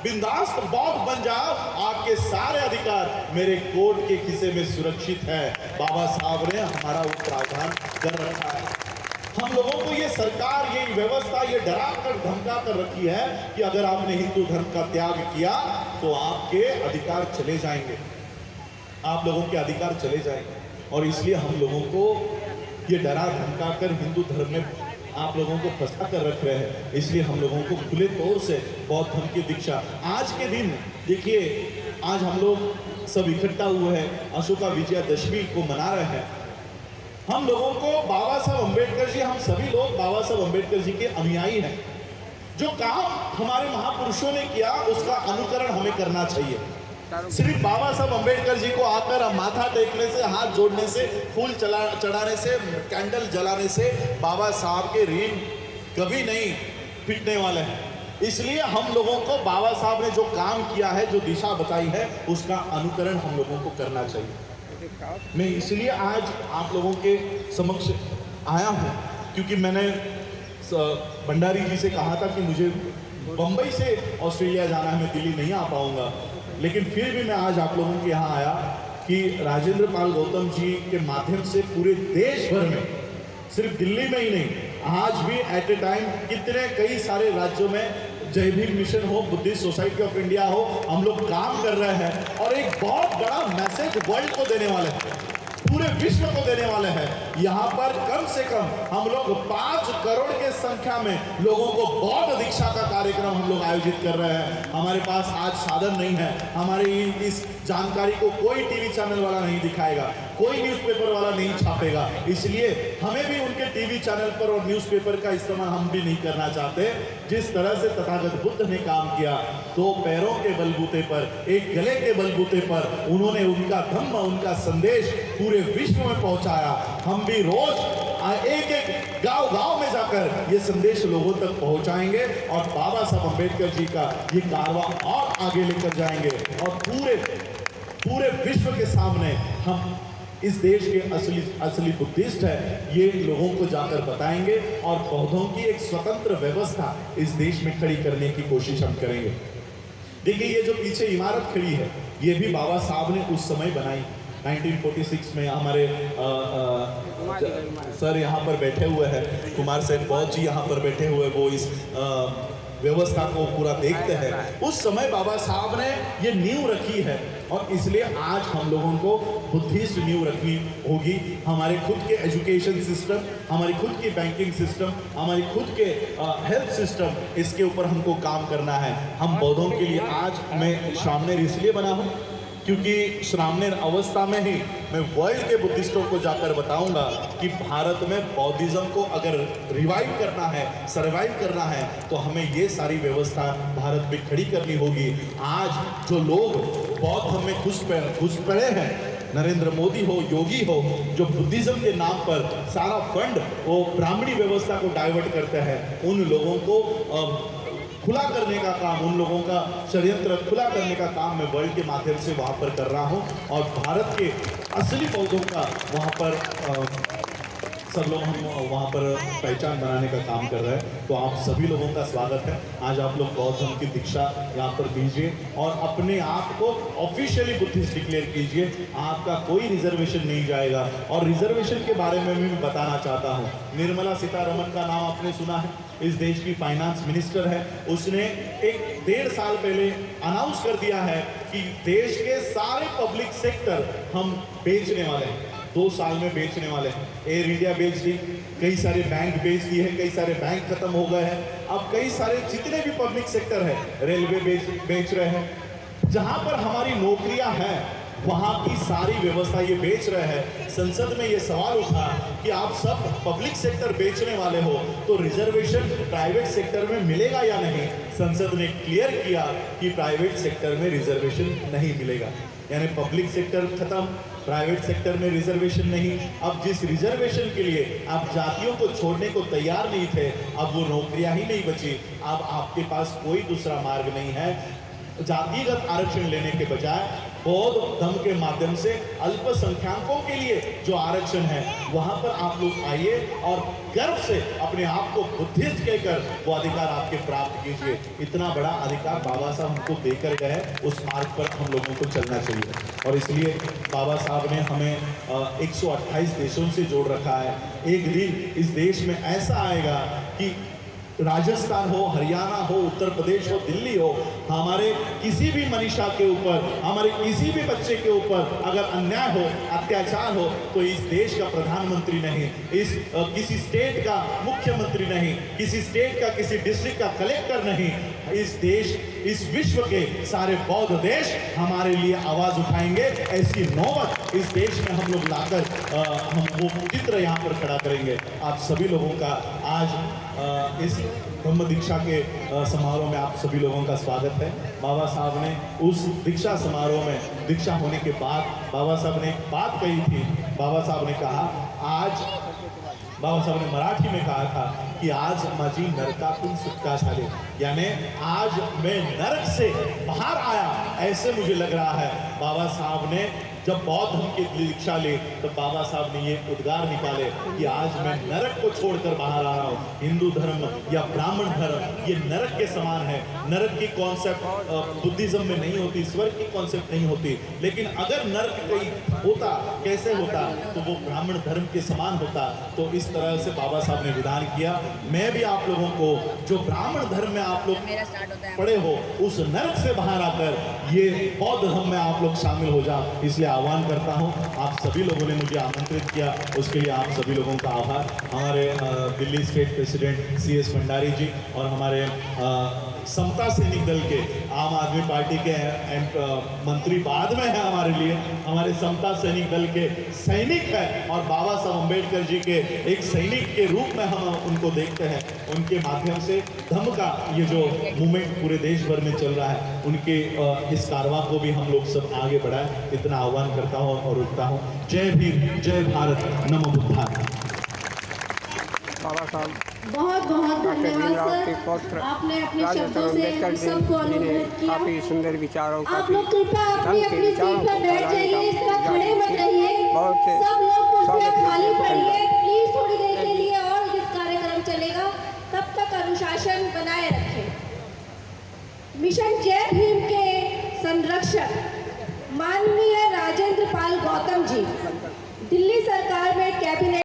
बिंदास बौद्ध बन जाओ, आपके सारे अधिकार मेरे कोर्ट के खिस्से में सुरक्षित है। बाबा साहब ने हमारा वो प्रावधान कर रखा है। हम लोगों को ये सरकार, ये व्यवस्था ये डरा कर धमका कर रखी है कि अगर आपने हिंदू धर्म का त्याग किया तो आपके अधिकार चले जाएंगे, आप लोगों के अधिकार चले जाएंगे। और इसलिए हम लोगों को ये डरा धमका कर हिंदू धर्म में आप लोगों को फंसा कर रख रहे हैं। इसलिए हम लोगों को खुले तौर से बौद्ध धर्म की दीक्षा आज के दिन देखिए, आज हम लोग सब इकट्ठा हुए हैं, अशोका विजयादशमी को मना रहे हैं। हम लोगों को बाबा साहब अम्बेडकर जी, हम सभी लोग बाबा साहब अम्बेडकर जी के अनुयायी हैं। जो काम हमारे महापुरुषों ने किया उसका अनुकरण हमें करना चाहिए। सिर्फ बाबा साहब अम्बेडकर जी को आकर माथा टेकने से, हाथ जोड़ने से, फूल चढ़ाने से, कैंडल जलाने से बाबा साहब के ऋण कभी नहीं पिटने वाले हैं। इसलिए हम लोगों को बाबा साहब ने जो काम किया है, जो दिशा बताई है, उसका अनुकरण हम लोगों को करना चाहिए। मैं इसलिए आज आप लोगों के समक्ष आया हूँ क्योंकि मैंने भंडारी जी से कहा था कि मुझे बम्बई से ऑस्ट्रेलिया जाना है, मैं दिल्ली नहीं आ पाऊँगा, लेकिन फिर भी मैं आज आप लोगों के यहाँ आया कि राजेंद्र पाल गौतम जी के माध्यम से पूरे देश भर में, सिर्फ दिल्ली में ही नहीं, आज भी एट ए टाइम कितने कई सारे राज्यों में जय भीम मिशन हो, बुद्धिस्ट सोसाइटी ऑफ इंडिया हो, हम लोग काम कर रहे हैं और एक बहुत बड़ा मैसेज वर्ल्ड को देने वाले हैं, पूरे विश्व को देने वाले हैं। यहाँ पर कम से कम हम लोग 5 करोड़ के संख्या में लोगों को बौद्ध दीक्षा का कार्यक्रम हम लोग आयोजित कर रहे हैं। हमारे पास आज साधन नहीं है, हमारी इस जानकारी को कोई टीवी चैनल वाला नहीं दिखाएगा, कोई न्यूज़पेपर वाला नहीं छापेगा, इसलिए हमें भी उनके टीवी चैनल पर और न्यूज़पेपर का इस्तेमाल हम भी नहीं करना चाहते। जिस तरह से तथागत बुद्ध ने काम किया, 2 पैरों के बलबूते पर, एक गले के बलबूते पर उन्होंने उनका धम्म, उनका संदेश पूरे विश्व में पहुंचाया। हम भी रोज एक गांव में जाकर ये संदेश लोगों तक पहुंचाएंगे और बाबा साहब अम्बेडकर जी का ये कारवां और आगे लेकर जाएंगे और पूरे विश्व के सामने हम इस देश के असली बुद्धिस्ट है ये लोगों को जाकर बताएंगे और बौद्धों की एक स्वतंत्र व्यवस्था इस देश में खड़ी करने की कोशिश हम करेंगे। देखिए, ये जो पीछे इमारत खड़ी है, ये भी बाबा साहब ने उस समय बनाई 1946 में। हमारे सर यहाँ पर बैठे हुए हैं, कुमार सेन बौद्ध जी यहाँ पर बैठे हुए, वो इस व्यवस्था को पूरा देखते हैं। उस समय बाबा साहब ने ये नींव रखी है और इसलिए आज हम लोगों को बुद्धिस्ट नींव रखनी होगी। हमारे खुद के एजुकेशन सिस्टम, हमारी खुद की बैंकिंग सिस्टम, हमारी खुद के हेल्थ सिस्टम, इसके ऊपर हमको काम करना है। हम बौद्धों के लिए आज मैं श्रामणेर इसलिए बना हूँ क्योंकि श्रामणेर अवस्था में ही मैं वर्ल्ड के बुद्धिस्टों को जाकर बताऊंगा कि भारत में बौद्धिज्म को अगर रिवाइव करना है, सर्वाइव करना है, तो हमें ये सारी व्यवस्था भारत में खड़ी करनी होगी। आज जो लोग बौद्ध में घुस पड़े हैं, नरेंद्र मोदी हो, योगी हो, जो बुद्धिज्म के नाम पर सारा फंड वो ब्राह्मणी व्यवस्था को डाइवर्ट करते हैं, उन लोगों को खुला करने का काम, उन लोगों का षड्यंत्र खुला करने का काम मैं वर्ल्ड के माध्यम से वहाँ पर कर रहा हूँ और भारत के असली बौद्धों का वहाँ पर सब लोग हम वहाँ पर पहचान बनाने का काम कर रहे हैं। तो आप सभी लोगों का स्वागत है। आज आप लोग बौद्ध धर्म की दीक्षा यहाँ पर दीजिए और अपने आप को ऑफिशियली बुद्धिस्ट डिक्लेयर कीजिए। आपका कोई रिजर्वेशन नहीं जाएगा। और रिजर्वेशन के बारे में भी बताना चाहता हूँ, निर्मला सीतारमण का नाम आपने सुना है, इस देश की फाइनेंस मिनिस्टर है। उसने 1.5 साल पहले अनाउंस कर दिया है कि देश के सारे पब्लिक सेक्टर हम बेचने वाले हैं, 2 साल में बेचने वाले हैं। एयर इंडिया बेच दी, कई सारे बैंक बेच दिए हैं, कई सारे बैंक खत्म हो गए हैं। अब कई सारे जितने भी पब्लिक सेक्टर है, रेलवे बेच रहे हैं। जहां पर हमारी नौकरियां हैं वहां की सारी व्यवस्था ये बेच रहे हैं। संसद में ये सवाल उठा कि आप सब पब्लिक सेक्टर बेचने वाले हो तो रिजर्वेशन प्राइवेट सेक्टर में मिलेगा या नहीं। संसद ने क्लियर किया कि प्राइवेट सेक्टर में रिजर्वेशन नहीं मिलेगा, यानी पब्लिक सेक्टर खत्म, प्राइवेट सेक्टर में रिजर्वेशन नहीं। अब जिस रिजर्वेशन के लिए आप जातियों को छोड़ने को तैयार नहीं थे, अब वो नौकरियां ही नहीं बची। अब आपके पास कोई दूसरा मार्ग नहीं है। जातिगत आरक्षण लेने के बजाय बौद्ध धर्म के माध्यम से अल्पसंख्यकों के लिए जो आरक्षण है वहां पर आप लोग आइए और गर्व से अपने आप को बुद्धिस्ट कहकर वो अधिकार आपके प्राप्त कीजिए। इतना बड़ा अधिकार बाबा साहब हमको देकर गए, उस मार्ग पर हम लोगों को चलना चाहिए। और इसलिए बाबा साहब ने हमें 128 देशों से जोड़ रखा है। एक दिन इस देश में ऐसा आएगा कि राजस्थान हो, हरियाणा हो, उत्तर प्रदेश हो, दिल्ली हो, हमारे किसी भी मनीषा के ऊपर, हमारे किसी भी बच्चे के ऊपर अगर अन्याय हो, अत्याचार हो, तो इस देश का प्रधानमंत्री नहीं, किसी स्टेट का मुख्यमंत्री नहीं, किसी स्टेट का, किसी डिस्ट्रिक्ट का कलेक्टर नहीं, इस देश, इस विश्व के सारे बौद्ध देश हमारे लिए आवाज उठाएंगे। ऐसी नौबत इस देश में हम लोग लाकर हम वो चित्र यहाँ पर खड़ा करेंगे। आप सभी लोगों का आज इस ब्रह्म दीक्षा के समारोह में आप सभी लोगों का स्वागत है। बाबा साहब ने उस दीक्षा समारोह में दीक्षा होने के बाद बाबा साहब ने एक बात कही थी। बाबा साहब ने कहा, आज बाबा साहब ने मराठी में कहा था कि आज माझी नरकातून सुटका झाली, यानी आज मैं नरक से बाहर आया, ऐसे मुझे लग रहा है। बाबा साहब ने जब बौद्ध धर्म की दीक्षा ली तो बाबा साहब ने ये उद्गार निकाले कि आज मैं नरक को छोड़कर बाहर आ रहा हूँ। हिंदू धर्म या ब्राह्मण धर्म ये नरक के समान है। नरक की कॉन्सेप्ट बुद्धिज्म में नहीं होती, स्वर्ग की कॉन्सेप्ट नहीं होती, लेकिन अगर नरक कहीं होता, कैसे होता, तो वो ब्राह्मण धर्म के समान होता। तो इस तरह से बाबा साहब ने विधान किया। मैं भी आप लोगों को, जो ब्राह्मण धर्म में आप लोग पड़े हो, उस नरक से बाहर आकर ये बौद्ध धर्म में आप लोग शामिल हो जाओ, इसलिए आह्वान करता हूं। आप सभी लोगों ने मुझे आमंत्रित किया, उसके लिए आप सभी लोगों का आभार। हमारे Delhi state president CS Bhandari ji और हमारे समता सैनिक दल के, आम आदमी पार्टी के मंत्री बाद में है हमारे लिए, हमारे समता सैनिक दल के सैनिक है और बाबा साहब अम्बेडकर जी के एक सैनिक के रूप में हम उनको देखते हैं। उनके माध्यम से धम्म का ये जो मूवमेंट पूरे देश भर में चल रहा है, उनके इस कारवां को भी हम लोग सब आगे बढ़ाएं, इतना आह्वान करता हूँ और रुकता हूँ। जय भीम, जय भारत, नमो बुद्धाय। बाबा साहब बहुत बहुत धन्यवाद सर, आपने अपने शब्दों से हम सबको अनुभूत किया। काफी सुंदर विचारों, आप लोग कृपया अपनी अपनी सीट पर बैठ जाइए, इस तरह खड़े मत रहिए। सब लोग कुर्सियां खाली पड़िए प्लीज, थोड़ी देर के लिए और इस कार्यक्रम चलेगा, तब तक अनुशासन बनाए रखें। मिशन जय भीम के संरक्षक माननीय राजेंद्र पाल गौतम जी दिल्ली सरकार में कैबिनेट